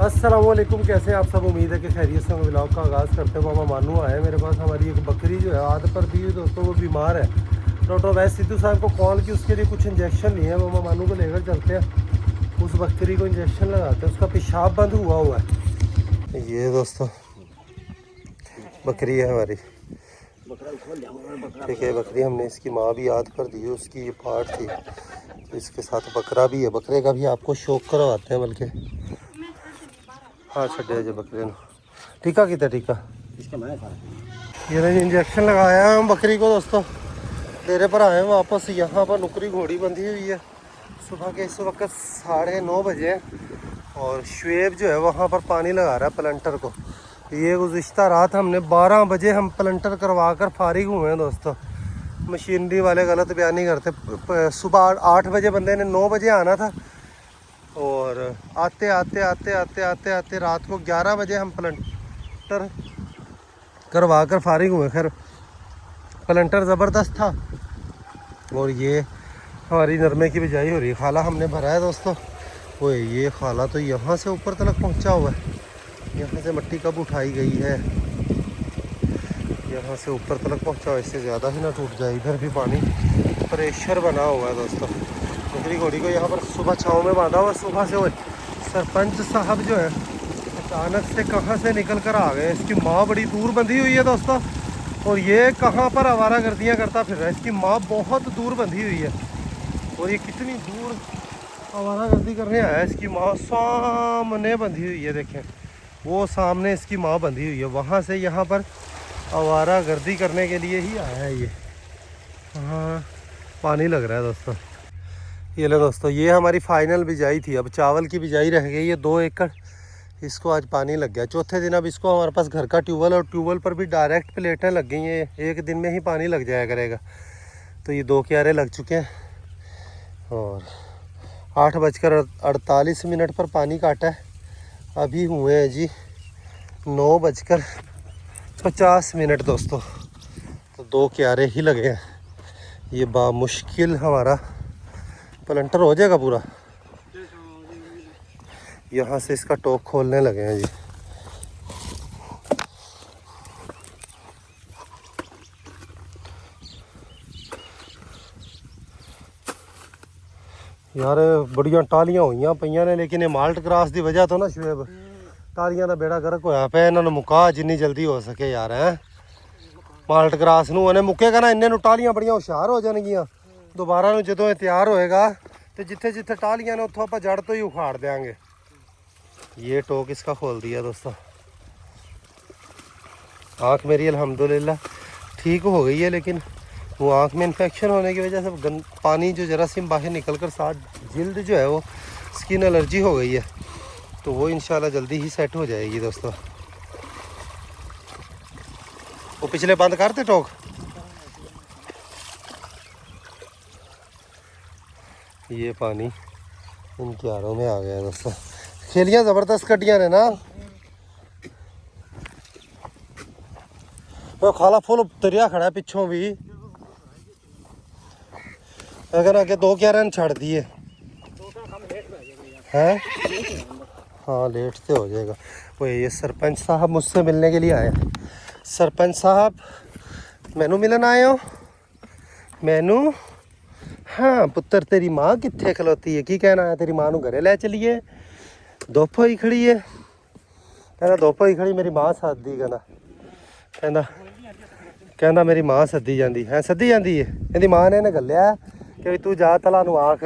अस्सलामुअलैकुम, कैसे हैं आप सब। उम्मीद है कि खैरियत से। हम व्लॉग का आगाज़ करते हैं। मामा मानू आए मेरे पास। हमारी एक बकरी जो है आद पर दी हुई दोस्तों, वो बीमार है। डॉक्टर वैस सिद्धू साहब को कॉल की, उसके लिए कुछ इंजेक्शन लिए हैं। मामा मानू को लेकर चलते हैं, उस बकरी को इंजेक्शन लगाते हैं। उसका पेशाब बंद हुआ है। ये दोस्तों बकरी है हमारी, ठीक है। बकरी हमने इसकी माँ भी याद कर दी है, उसकी ये पार्ट थी। तो इसके साथ बकरा भी है। बकरे का भी आपको शौक करवाते हैं, बल्कि हाँ छड़े जो बकरे ने टीका कितना टीका ये इंजेक्शन लगाया है हम बकरी को दोस्तों। डेरे पर आए हैं वापस। यहाँ पर नुकरी घोड़ी बंधी हुई है। सुबह के इस वक्त 9:30 बजे हैं और शुएब जो है वहाँ पर पानी लगा रहा है प्लंटर को। ये गुज़िश्ता रात हमने 12 बजे हम प्लंटर करवा कर फारिग हुए हैं दोस्तों। मशीनरी वाले गलत बयान नहीं करते। सुबह 8 बजे बंदे ने 9 बजे आना था और आते आते आते आते आते आते रात को 11 बजे हम प्लंटर करवा कर फारिग हुए। खैर प्लंटर ज़बरदस्त था। और ये हमारी नरमे की बिजाई हो रही है। खाला हमने भरा है दोस्तों। वो ये खाला तो यहाँ से ऊपर तक पहुँचा हुआ है। यहाँ से मिट्टी कब उठाई गई है, यहाँ से ऊपर तक पहुँचा हुआ। इससे ज़्यादा ही ना टूट जाए। इधर भी पानी प्रेशर बना हुआ है दोस्तों। बकरी घोड़ी को यहाँ पर सुबह छाँव में बांधा हुआ। सुबह से वो सरपंच साहब जो है अचानक से कहाँ से निकल कर आ गए। इसकी माँ बड़ी दूर बंधी हुई है दोस्तों, और ये कहाँ पर आवारा गर्दियाँ करता फिर रहा है। इसकी माँ बहुत दूर बंधी हुई है, और ये कितनी दूर आवारा गर्दी करने आया है। इसकी माँ सामने बंधी हुई है, देखें वो सामने इसकी माँ बंधी हुई है। वहाँ से यहाँ पर आवारा गर्दी करने के लिए ही आया है ये। हाँ पानी लग रहा है दोस्तों। ये लो दोस्तों, ये हमारी फाइनल बिजाई थी। अब चावल की बिजाई रह गई है 2 एकड़। इसको आज पानी लग गया। चौथे दिन अब इसको हमारे पास घर का ट्यूबवेल, और ट्यूबवेल पर भी डायरेक्ट प्लेटें लग गई हैं। एक दिन में ही पानी लग जाया करेगा। तो ये 2 क्यारे लग चुके हैं और 8:48 पर पानी काटा है। अभी हुए हैं जी 9:50 दोस्तों। तो 2 क्यारे ही लगे हैं। ये बामुश्किल हमारा प्लंटर हो जाएगा पूरा। यहाँ से इसका टोक खोलने लगे हैं जी। यार बड़ियां टालियां हुई पईयां ने, लेकिन ये माल्ट क्रॉस की वजह तो ना शुएब टालियां का बेड़ा गर्क होया पे। इन्होंने मुका जिन्नी जल्दी हो सके यार है। माल्ट क्रॉस नूं इन्हें मुकेगा ना, इन्ने टालियां बड़ियां हुशियार हो जाएगियां। दोबारा नूं जदों ये तैयार होएगा तो जिथे जिथे टालियां ने उत्थों आपां जड़ तो ही उखाड़ देंगे। ये टोक इसका खोल दिया दोस्तों। आँख मेरी अल्हम्दुलिल्लाह ठीक हो गई है, लेकिन वो आँख में इन्फेक्शन होने की वजह से पानी जो जरासीम बाहर निकल कर साथ जिल्द जो है वो स्किन एलर्जी हो गई है। तो वो इंशाल्लाह जल्दी ही सेट हो जाएगी दोस्तों। वो पिछले बंद करते टोक। ये पानी इन क्यारों में आ गया है दोस्तों। खेलियाँ ज़बरदस्त कटियाँ ने ना। वो खाला फुल दरिया खड़ा है पिछों भी। अगर आगे 2 क्यारे छड़ दिए हैं। हाँ लेट से हो जाएगा। वो ये सरपंच साहब मुझसे मिलने के लिए आए हैं। सरपंच साहब मैनू मिलन आए हो? मैनू हाँ पुत्र तेरी माँ कित्थे खलोती है? की कहना है? तेरी माँ नू घरे ले चलिए, धुप होई खड़ी है। कहना धुप होई खड़ी, मेरी माँ सददी। कहना मेरी माँ सद्दी जाती है। सद्दी जाती है। कहती माँ ने इन्हें गलिया कि तू जा तला नू आख।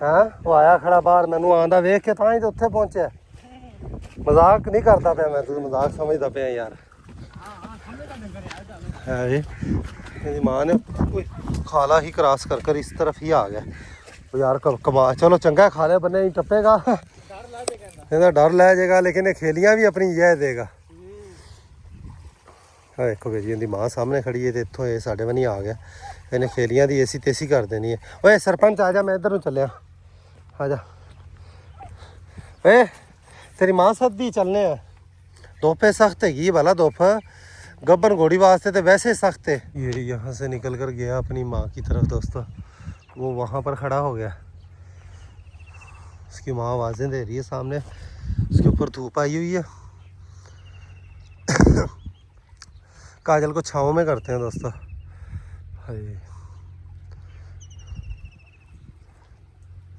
हाँ वो आया खड़ा बाहर, मैनू आंदा वेख के तां ही तो उत्थे पहुंचा। मजाक नहीं करता पाया मैं, तू मजाक समझदा पाया यार। है जी मेरी माँ ने खाला ही क्रॉस कर कर इस तरफ ही आ गया। तो यार कमा चलो चंगा खाले बने ही टपेगा, ਇਹਦਾ डर लै जाएगा, लेकिन ये खेलियां भी अपनी यह देगा। देखो जी इनकी माँ सामने खड़ी है, तो इतों ये साढ़े बनी आ गया। इन्हें खेलियां दी एसी तेसी कर देनी है। ओए सरपंच आ जा, मैं इधर चलिया। आ जा ए तेरी माँ सदी चलने हैं। धोपे सख्त हैगी भला, धुप गब्बन घोड़ी वास्ते तो वैसे सख्त है। ये यहाँ से निकल कर गया अपनी माँ की तरफ दोस्तों। वो वहाँ पर खड़ा हो गया। उसकी माँ आवाज़ें दे रही है सामने। उसके ऊपर धूप आई हुई है। काजल को छाँव में करते हैं दोस्तों। हाय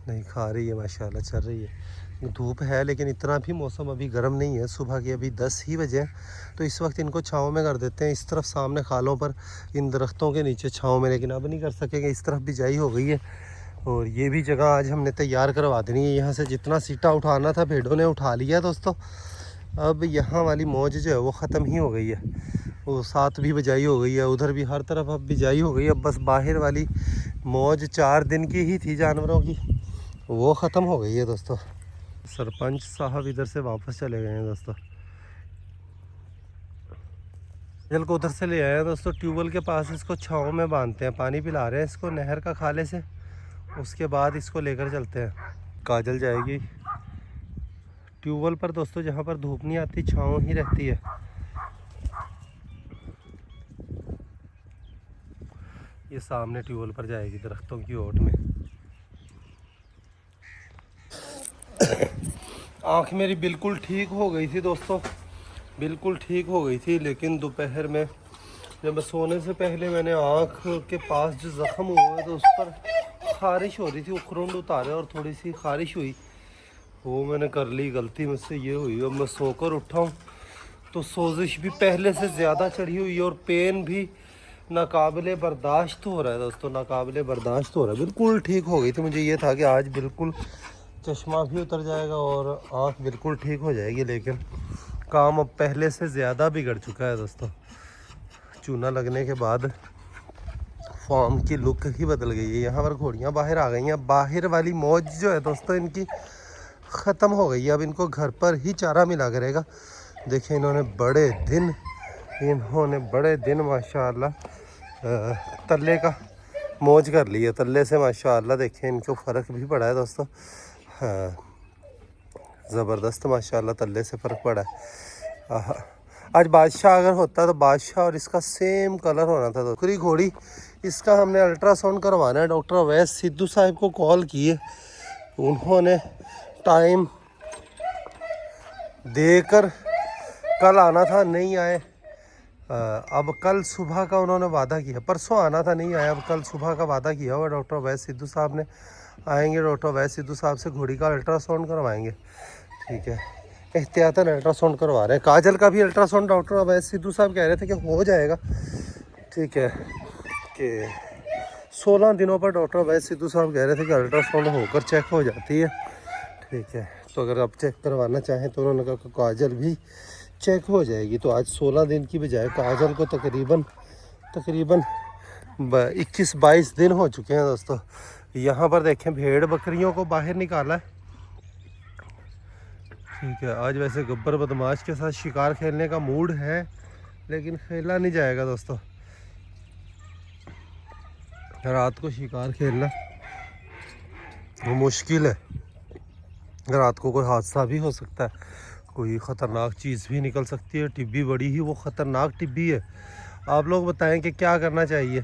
नहीं खा रही है माशाल्लाह, चल रही है। धूप है लेकिन इतना भी मौसम अभी गर्म नहीं है। सुबह के अभी 10 ही बजे हैं, तो इस वक्त इनको छाँव में कर देते हैं। इस तरफ सामने खालों पर इन दरख्तों के नीचे छाँव में, लेकिन अब नहीं कर सकेंगे। इस तरफ बिजाई हो गई है और ये भी जगह आज हमने तैयार करवा देनी है। यहाँ से जितना सीटा उठाना था भेड़ों ने उठा लिया दोस्तों। अब यहाँ वाली मौज जो है वो ख़त्म ही हो गई है। वो साथ भी बिजाई हो गई है, उधर भी हर तरफ अब बिजाई हो गई है। अब बस बाहर वाली मौज 4 दिन की ही थी जानवरों की, वो ख़त्म हो गई है दोस्तों। सरपंच साहब इधर से वापस चले गए हैं दोस्तों। जल को उधर से ले आए हैं दोस्तों, ट्यूबवेल के पास इसको छाँव में बांधते हैं। पानी पिला रहे हैं इसको नहर का खाले से, उसके बाद इसको लेकर चलते हैं। काजल जाएगी ट्यूबवेल पर दोस्तों, जहाँ पर धूप नहीं आती, छाँव ही रहती है। ये सामने ट्यूबवेल पर जाएगी दरख्तों की ओट में। आँख मेरी बिल्कुल ठीक हो गई थी दोस्तों, बिल्कुल ठीक हो गई थी, लेकिन दोपहर में जब मैं सोने से पहले मैंने आँख के पास जो ज़ख़म हुआ है तो उस पर ख़ारिश हो रही थी। उखरुंड उतारे और थोड़ी सी ख़ारिश हुई, वो मैंने कर ली। गलती मुझसे ये हुई। अब मैं सोकर उठा हूँ तो सोजिश भी पहले से ज़्यादा चढ़ी हुई है और पेन भी नाकाबिले बर्दाश्त हो रहा है दोस्तों, नाकाबिले बर्दाश्त हो रहा है। बिल्कुल ठीक हो गई थी। मुझे ये था कि आज बिल्कुल चश्मा भी उतर जाएगा और आँख बिल्कुल ठीक हो जाएगी, लेकिन काम अब पहले से ज़्यादा बिगड़ चुका है दोस्तों। चूना लगने के बाद फॉर्म की लुक ही बदल गई है। यहाँ पर घोड़ियाँ बाहर आ गई हैं। बाहर वाली मौज जो है दोस्तों इनकी ख़त्म हो गई है। अब इनको घर पर ही चारा मिला करेगा। देखिए इन्होंने बड़े दिन माशाल्लाह तल्ले का मौज कर लिया। तल्ले से माशाल्लाह देखिए इनको फ़र्क भी पड़ा है दोस्तों। हाँ ज़बरदस्त माशाल्लाह तल्ले से फ़र्क पड़ा है। आज बादशाह अगर होता तो बादशाह और इसका सेम कलर होना था। तो घोड़ी इसका हमने अल्ट्रासाउंड करवाना है। डॉक्टर अवैस सिद्धू साहब को कॉल किए, उन्होंने टाइम देकर कल आना था, नहीं आए। अब कल सुबह का उन्होंने वादा किया, परसों आना था, नहीं आया। अब कल सुबह का वादा किया हुआ डॉक्टर अवैस सिद्धू साहब ने, आएंगे। डॉक्टर अवैस सिद्धू साहब से घोड़ी का अल्ट्रासाउंड करवाएंगे। ठीक है, एहतियातन अल्ट्रासाउंड करवा रहे हैं। काजल का भी अल्ट्रासाउंड डॉक्टर अवैस सिद्धू साहब कह रहे थे कि हो जाएगा। ठीक है कि 16 दिनों पर डॉक्टर अवैस सिद्धू साहब कह रहे थे कि अल्ट्रासाउंड होकर चेक हो जाती है। ठीक है, तो अगर आप चेक करवाना चाहें तो उन्होंने कहा काजल भी चेक हो जाएगी। तो आज 16 दिन की बजाय काजल को तकरीबन 21-22 दिन हो चुके हैं दोस्तों। यहाँ पर देखें भेड़ बकरियों को बाहर निकाला है। ठीक है, आज वैसे गब्बर बदमाश के साथ शिकार खेलने का मूड है, लेकिन खेला नहीं जाएगा दोस्तों। रात को शिकार खेलना वो मुश्किल है। रात को कोई हादसा भी हो सकता है, कोई ख़तरनाक चीज़ भी निकल सकती है। टिब्बी बड़ी ही वो ख़तरनाक टिब्बी है। आप लोग बताएं कि क्या करना चाहिए,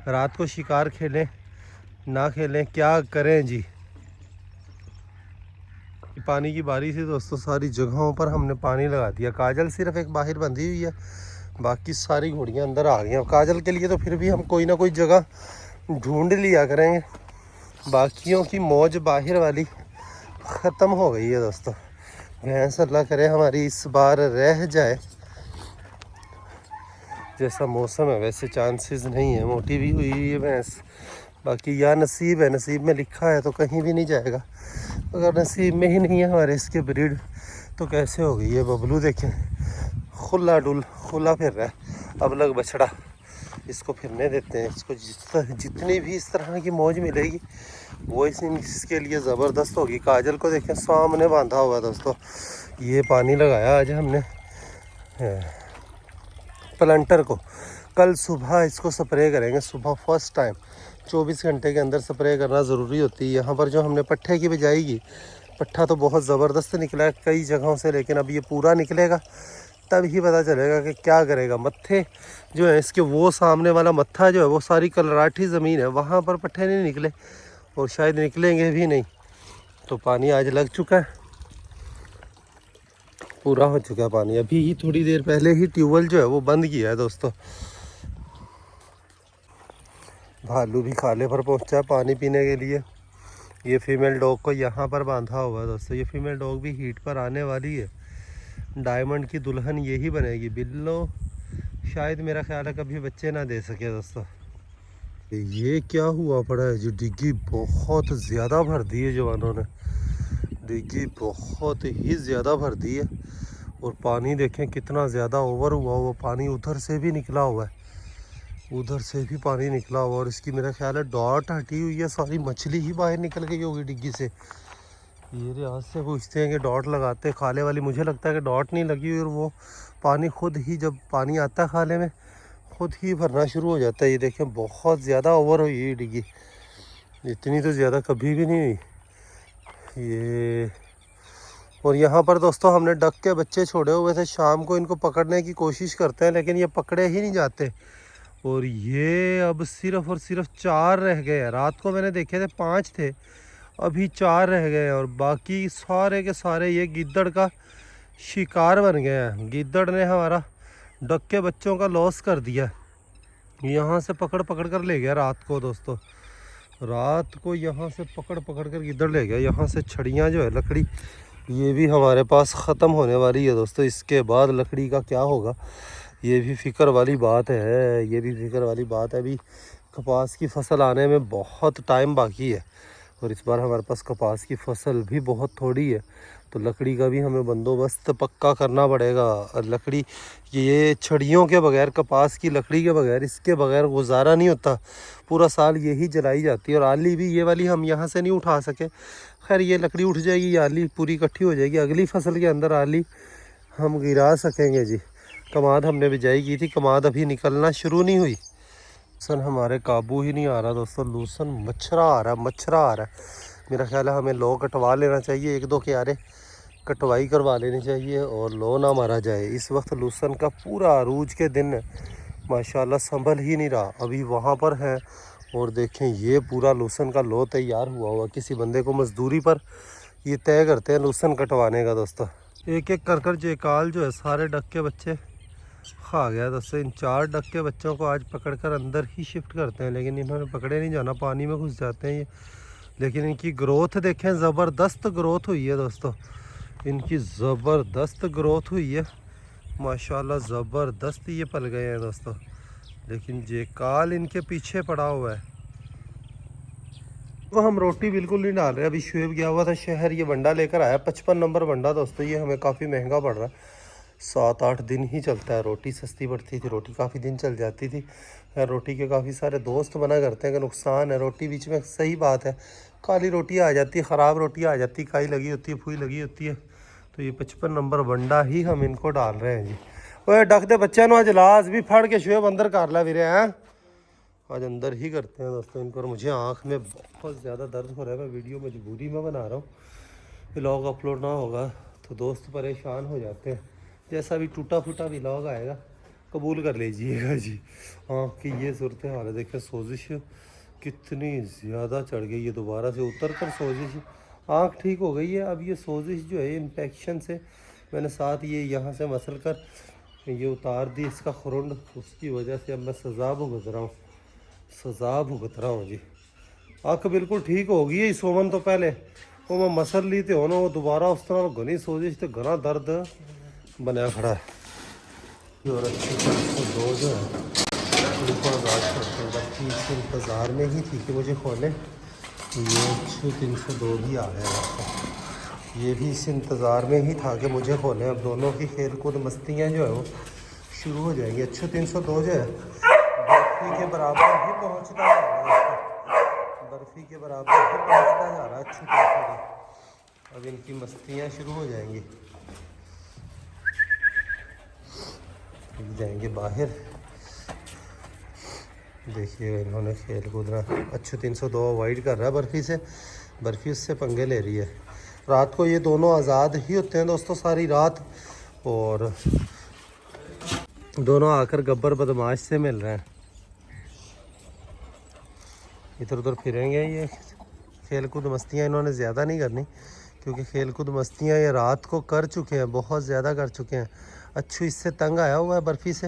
रात को शिकार खेलें ना खेलें, क्या करें जी। पानी की बारी थी दोस्तों, सारी जगहों पर हमने पानी लगा दिया। काजल सिर्फ एक बाहर बंधी हुई है, बाकी सारी घोड़ियाँ अंदर आ गई हैं। काजल के लिए तो फिर भी हम कोई ना कोई जगह ढूंढ लिया करेंगे। बाकियों की मौज बाहर वाली ख़त्म हो गई है दोस्तों। भैंस अल्लाह करे हमारी इस बार रह जाए। जैसा मौसम है वैसे चांसेस नहीं है, मोटी भी हुई है भैंस। बाकी या नसीब है, नसीब में लिखा है तो कहीं भी नहीं जाएगा। अगर नसीब में ही नहीं है हमारे इसके ब्रीड तो कैसे हो गई है। बबलू देखें खुला फिर रहा है। अब लग बछड़ा, इसको फिरने देते हैं। इसको जितनी भी इस तरह की मौज मिलेगी वो इसके लिए ज़बरदस्त होगी। काजल को देखें सामने बांधा हुआ दोस्तों। ये पानी लगाया आज हमने प्लांटर को। कल सुबह इसको स्प्रे करेंगे, सुबह फर्स्ट टाइम। 24 घंटे के अंदर स्प्रे करना ज़रूरी होती है। यहाँ पर जो हमने पट्ठे की बिजाई की, पट्ठा तो बहुत ज़बरदस्त निकला है कई जगहों से, लेकिन अब ये पूरा निकलेगा तब ही पता चलेगा कि क्या करेगा। मत्थे जो है इसके, वो सामने वाला मत्था जो है वो सारी कलराठी ज़मीन है, वहाँ पर पट्ठे नहीं निकले और शायद निकलेंगे भी नहीं। तो पानी आज लग चुका है, पूरा हो चुका है पानी। अभी ही थोड़ी देर पहले ही ट्यूबवेल जो है वो बंद किया है दोस्तों। भालू भी खाले पर पहुंचा है पानी पीने के लिए। ये फीमेल डॉग को यहाँ पर बांधा हुआ है दोस्तों। ये फीमेल डॉग भी हीट पर आने वाली है। डायमंड की दुल्हन यही बनेगी। बिल्लो शायद मेरा ख्याल है कभी बच्चे ना दे सके दोस्तों। ये क्या हुआ पड़ा है जी, डिग्गी बहुत ज़्यादा भर दी है जवानों ने। डिग्गी बहुत ही ज़्यादा भर दी है और पानी देखें कितना ज़्यादा ओवर हुआ। वो पानी उधर से भी निकला हुआ है, उधर से भी पानी निकला हुआ। और इसकी मेरा ख्याल है डॉट हटी हुई है, सारी मछली ही बाहर निकल गई होगी डिग्गी से। ये रे आज से पूछते हैं कि डॉट लगाते खाले वाली। मुझे लगता है कि डॉट नहीं लगी हुई और वो पानी खुद ही, जब पानी आता है खाले में, खुद ही भरना शुरू हो जाता है। ये देखें बहुत ज़्यादा ओवर हुई है डिग्गी, इतनी तो ज़्यादा कभी भी नहीं हुई ये। और यहाँ पर दोस्तों हमने डक के बच्चे छोड़े हुए थे। शाम को इनको पकड़ने की कोशिश करते हैं लेकिन ये पकड़े ही नहीं जाते। और ये अब सिर्फ और सिर्फ 4 रह गए हैं। रात को मैंने देखे थे 5 थे, अभी 4 रह गए हैं। और बाकी सारे के सारे ये गिद्दड़ का शिकार बन गए हैं। गिद्दड़ ने हमारा डक के बच्चों का लॉस कर दिया। यहाँ से पकड़ पकड़ कर ले गया रात को दोस्तों। रात को यहाँ से पकड़ पकड़ कर गिद्दड़ ले गया। यहाँ से छड़ियाँ जो है लकड़ी, ये भी हमारे पास ख़त्म होने वाली है दोस्तों। इसके बाद लकड़ी का क्या होगा ये भी फ़िक्र वाली बात है। ये भी फ़िक्र वाली बात है। अभी कपास की फसल आने में बहुत टाइम बाकी है और इस बार हमारे पास कपास की फसल भी बहुत थोड़ी है, तो लकड़ी का भी हमें बंदोबस्त पक्का करना पड़ेगा। और लकड़ी, ये छड़ियों के बगैर, कपास की लकड़ी के बगैर, इसके बगैर गुजारा नहीं होता। पूरा साल यही जलाई जाती है। और आली भी ये वाली हम यहाँ से नहीं उठा सके। खैर ये लकड़ी उठ जाएगी, ये आली पूरी इकट्ठी हो जाएगी, अगली फसल के अंदर आली हम गिरा सकेंगे जी। कमाद हमने बिजाई की थी, कमाद अभी निकलना शुरू नहीं हुई। लूसन हमारे काबू ही नहीं आ रहा दोस्तों। लूसन मच्छरा आ रहा है, मच्छरा आ रहा है। मेरा ख्याल है हमें लो कटवा लेना चाहिए, 1-2 क्यारे कटवाई करवा लेनी चाहिए और लो ना मारा जाए। इस वक्त लूसन का पूरा अरूज के दिन माशाल्लाह संभल ही नहीं रहा। अभी वहाँ पर है और देखें ये पूरा लूसन का लो तैयार हुआ हुआ। किसी बंदे को मजदूरी पर ये तय करते हैं लूसन कटवाने का दोस्तों। एक एक कर कर जेकाल जो है सारे डक के बच्चे खा गया दोस्तों। इन 4 डक के बच्चों को आज पकड़कर अंदर ही शिफ्ट करते हैं, लेकिन इन्होंने पकड़े नहीं जाना, पानी में घुस जाते हैं ये। लेकिन इनकी ग्रोथ देखें, ज़बरदस्त ग्रोथ हुई है दोस्तों। इनकी ज़बरदस्त ग्रोथ हुई है माशाल्लाह, ज़बरदस्त ये पल गए हैं दोस्तों। लेकिन जेकाल इनके पीछे पड़ा हुआ है। तो हम रोटी बिल्कुल नहीं डाल रहे। अभी शुएब गया हुआ था शहर, ये बंडा लेकर आया 55 नंबर बंडा दोस्तों। ये हमें काफ़ी महंगा पड़ रहा है। 7-8 दिन ही चलता है। रोटी सस्ती पड़ती थी, रोटी काफ़ी दिन चल जाती थी। रोटी के काफ़ी सारे दोस्त मना करते हैं कि नुकसान है रोटी बीच में। सही बात है, काली रोटी आ जाती है, ख़राब रोटी आ जाती है, काई लगी होती है, फूई लगी होती है। तो ये 55 नंबर बंडा ही हम इनको डाल रहे हैं जी। ओए डक दे बच्चों नु अज लाज भी फड़ के शुएब अंदर कर ला वीरे हैं। आज अंदर ही करते हैं दोस्तों इनको। और मुझे आँख में बहुत ज़्यादा दर्द हो रहा है। मैं वीडियो मजबूरी में बना रहा हूँ, व्लॉग अपलोड ना होगा तो दोस्त परेशान हो जाते हैं। जैसा भी टूटा फूटा व्लॉग आएगा कबूल कर लीजिएगा जी। आँख की ये सूरत हाल है। देखिए सोजिश कितनी ज़्यादा चढ़ गई है, दोबारा से उतर कर सोजिश। आँख ठीक हो गई है, अब ये सोजिश जो है इन्फेक्शन से मैंने साथ ये यहाँ से मसल कर ये उतार दी इसका खुरुंड, उसकी वजह से अब मैं सज़ा भुगत रहा हूँ, सज़ा भुगत रहा हूँ जी। अख बिल्कुल ठीक हो गई है। सोवन तो पहले वो मैं मसल ली तो वो दोबारा उस तरह घनी सोजिश तो घना दर्द बनया खड़ा है। और अच्छी 302 जो है इस इंतज़ार में ही थी कि मुझे खोले। ये 302 भी आ गया। ये भी इस इंतज़ार में ही था कि मुझे खोलें। अब दोनों की खेल कूद मस्तियाँ जो है वो शुरू हो जाएंगी। अच्छे 302 जो है बर्फ़ी के बराबर ही पहुँचता जा रहा है, बर्फ़ी के बराबर ही पहुँचता जा रहा है। अच्छे 302 अब इनकी मस्तियाँ शुरू हो जाएंगी, जाएंगे बाहर। देखिए इन्होंने खेल कूद रहा। अच्छे 302 अवॉइड कर रहा है बर्फ़ी से, बर्फ़ी उससे पंगे ले रही है। रात को ये दोनों आज़ाद ही होते हैं दोस्तों सारी रात, और दोनों आकर गब्बर बदमाश से मिल रहे हैं। इधर उधर फिरेंगे। ये खेल कूद मस्तियाँ इन्होंने ज़्यादा नहीं करनी क्योंकि खेल कूद मस्तियाँ ये रात को कर चुके हैं, बहुत ज़्यादा कर चुके हैं। अच्छू इससे तंग आया हुआ है बर्फ़ी से,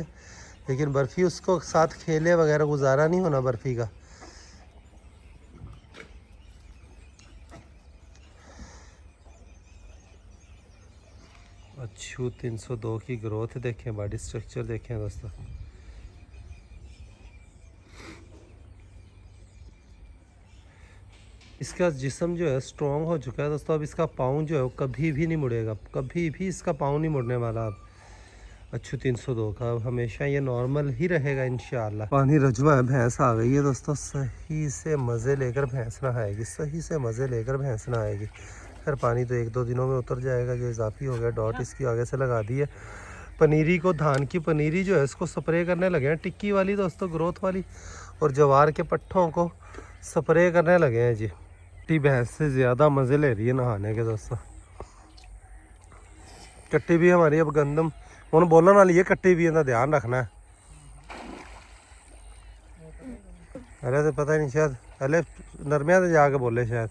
लेकिन बर्फ़ी उसको साथ खेले वगैरह गुजारा नहीं होना बर्फ़ी का। अच्छू 302 की ग्रोथ देखें, बॉडी स्ट्रक्चर देखें दोस्तों। इसका जिस्म जो है स्ट्रॉन्ग हो चुका है दोस्तों। अब इसका पाँव जो है वो कभी भी नहीं मुड़ेगा, कभी भी इसका पाँव नहीं मुड़ने वाला। अब अच्छू 302 का अब हमेशा ये नॉर्मल ही रहेगा इंशाल्लाह। पानी रजुआ है, भैंस आ गई है दोस्तों। सही से मज़े लेकर भैंस नहाएगी, सही से मज़े लेकर भैंस नहाएगी। खैर पानी तो 1-2 दिनों में उतर जाएगा, जो इजाफी हो गया। डॉट इसकी आगे से लगा दी है। पनीरी को, धान की पनीरी जो है इसको स्प्रे करने लगे हैं, टिक्की वाली दोस्तों, ग्रोथ वाली। और जवार के पट्ठों को स्प्रे करने लगे हैं जी। कट्टी भैंस से ज़्यादा मज़े ले रही है नहाने के दोस्तों। कट्टी भी हमारी अब गंदम उन्होंने बोलने वाली है, कट्टी भी इनका ध्यान रखना है। अरे तो पता ही नहीं, शायद पहले नरमिया से जाके बोले शायद।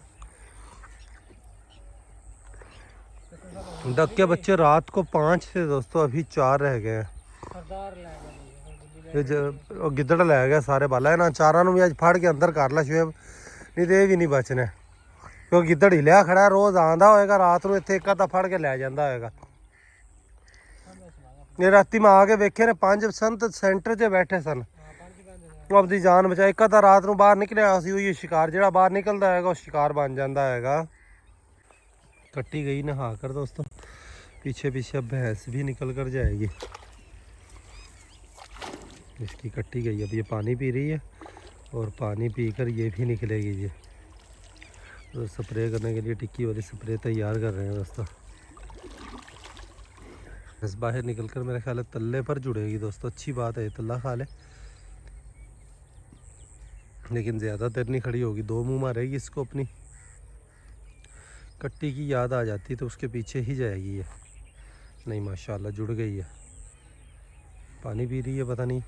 डक के बच्चे रात को 5 थे दोस्तों, अभी 4 रह गए हैं। गिद्दड़ लै गया सारे बाला है ना। चारा भी अज फड़ के अंदर कर ला शुएब, नहीं तो ये भी नहीं बचने, क्योंकि गिद्दड़ हिलिया खड़ा रोज़ आंदा होएगा रात को इत्थे, एक आधा फड़ के लै जांदा होएगा। ये राती मैं आके वेखे ने 5 संत सेंटर 'च बैठे सन, वो अपनी जान बचाई। एक आधा रात को बाहर निकलिया हुई शिकार, जो बाहर निकलता है वो शिकार बन जाता है। कट्टी गई नहा कर दोस्तों, पीछे पीछे अब भैंस भी निकल कर जाएगी। इसकी कट्टी गई, अब ये पानी पी रही है और पानी पीकर ये भी निकलेगी जी। तो स्प्रे करने के लिए टिक्की वाली स्प्रे तैयार कर रहे हैं दोस्तों। बस बाहर निकल कर मेरे ख्याल है तल्ले पर जुड़ेगी दोस्तों। अच्छी बात है, तल्ला खा ले, लेकिन ज़्यादा देर नहीं खड़ी होगी, 2 मुँह मारेगी इसको अपनी। कट्टी की याद आ जाती तो उसके पीछे ही जाएगी ये। नहीं माशाल्लाह जुड़ गई है। पानी पी रही है, पता नहीं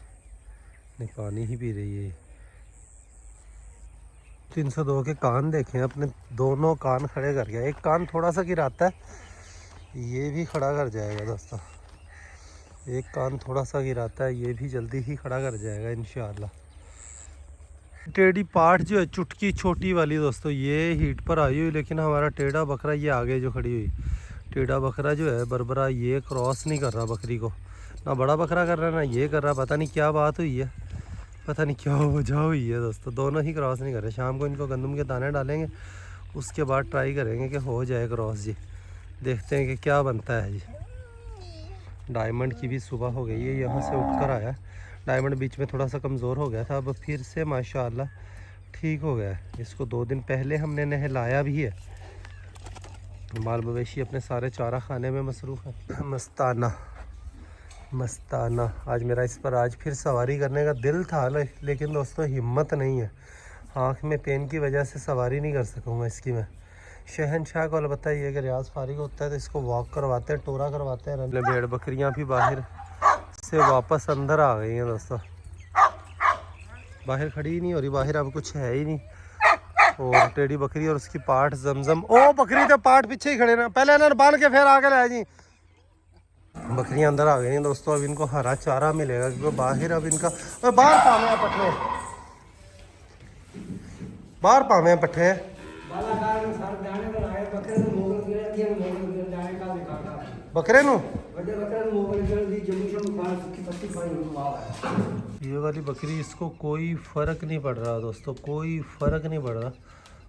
पानी ही पी रही है। 302 के कान देखें, अपने दोनों कान खड़े कर गया। एक कान थोड़ा सा गिराता है, ये भी खड़ा कर जाएगा दोस्तों। एक कान थोड़ा सा गिराता है, ये भी जल्दी ही खड़ा कर जाएगा इंशाल्लाह। टेढ़ी पाठ जो है चुटकी छोटी वाली दोस्तों, ये हीट पर आई हुई, लेकिन हमारा टेढ़ा बकरा ये आगे जो खड़ी हुई, टेढ़ा बकरा जो है बरबरा, ये क्रॉस नहीं कर रहा बकरी को। ना बड़ा बकरा कर रहा है ना ये कर रहा, पता नहीं क्या बात हुई है, पता नहीं क्या वजह हुई है दोस्तों। दोनों ही क्रॉस नहीं कर रहे। शाम को इनको गंदम के दाने डालेंगे, उसके बाद ट्राई करेंगे कि हो जाए क्रॉस जी। देखते हैं कि क्या बनता है जी। डायमंड की भी सुबह हो गई है, यहाँ से उठ कर आया। डायमंड बीच में थोड़ा सा कमज़ोर हो गया था, अब फिर से माशाल्लाह ठीक हो गया है। इसको 2 दिन पहले हमने नहलाया भी है। माल मवेशी अपने सारे चारा खाने में मसरूफ़ है। मस्ताना मस्ताना, आज मेरा इस पर आज फिर सवारी करने का दिल था, लेकिन दोस्तों हिम्मत नहीं है। आँख में पेन की वजह से सवारी नहीं कर सकूँगा इसकी मैं। शहनशाह को अलबत्ता ये कि रियाज फारिग होता है तो इसको वॉक करवाते हैं, टोरा करवाते हैं। भेड़ बकरियां भी बाहर से वापस अंदर आ गई हैं दोस्तों। बाहर खड़ी ही नहीं हो रही, बाहर अब कुछ है ही नहीं। और टेढ़ी बकरी और उसकी पाठ जमजम, ओ बकरी तो पाठ पीछे ही खड़े ना, पहले इन्होंने बांध के फिर आगे लाया जी। बकरियां अंदर आ गई हैं दोस्तों। अब इनको हरा चारा मिलेगा, क्योंकि बाहर अब इनका बाहर पावे हैं पट्टे, बाहर पावे हैं पट्टे। बकरे नु ये वाली बकरी, इसको कोई फ़र्क नहीं पड़ रहा दोस्तों, कोई फ़र्क नहीं पड़ रहा।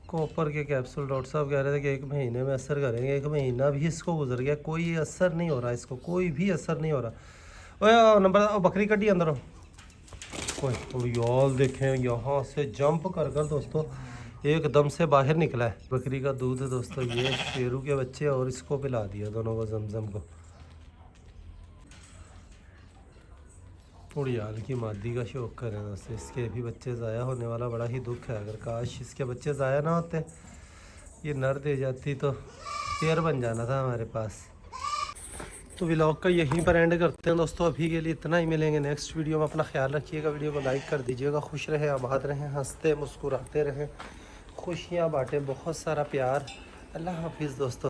कॉपर के कैप्सूल डॉक्टर साहब कह रहे थे कि 1 महीने में असर करेंगे, 1 महीना भी इसको गुजर गया, कोई असर नहीं हो रहा इसको, कोई भी असर नहीं हो रहा। ओए नंबर बकरी कटी अंदर हो कोई। थोड़ी और देखें, यहाँ से जंप कर कर दोस्तों एकदम से बाहर निकला है। बकरी का दूध है दोस्तों, ये शेरू के बच्चे और इसको पिला दिया दोनों को, जमजम को। उड़ियाल की मादी का शौक़ करें दोस्तों, इसके भी बच्चे ज़ाया होने वाला बड़ा ही दुख है। अगर काश इसके बच्चे ज़ाया ना होते, ये नर दे जाती तो पेयर बन जाना था हमारे पास। तो व्लॉग का यहीं पर एंड करते हैं दोस्तों, अभी के लिए इतना ही। मिलेंगे नेक्स्ट वीडियो में। अपना ख्याल रखिएगा, वीडियो को लाइक कर दीजिएगा। खुश रहें, आबाद रहें, हंसते मुस्कुराते रहें, खुशियाँ बांटें, बहुत सारा प्यार। अल्लाह हाफिज़ दोस्तों।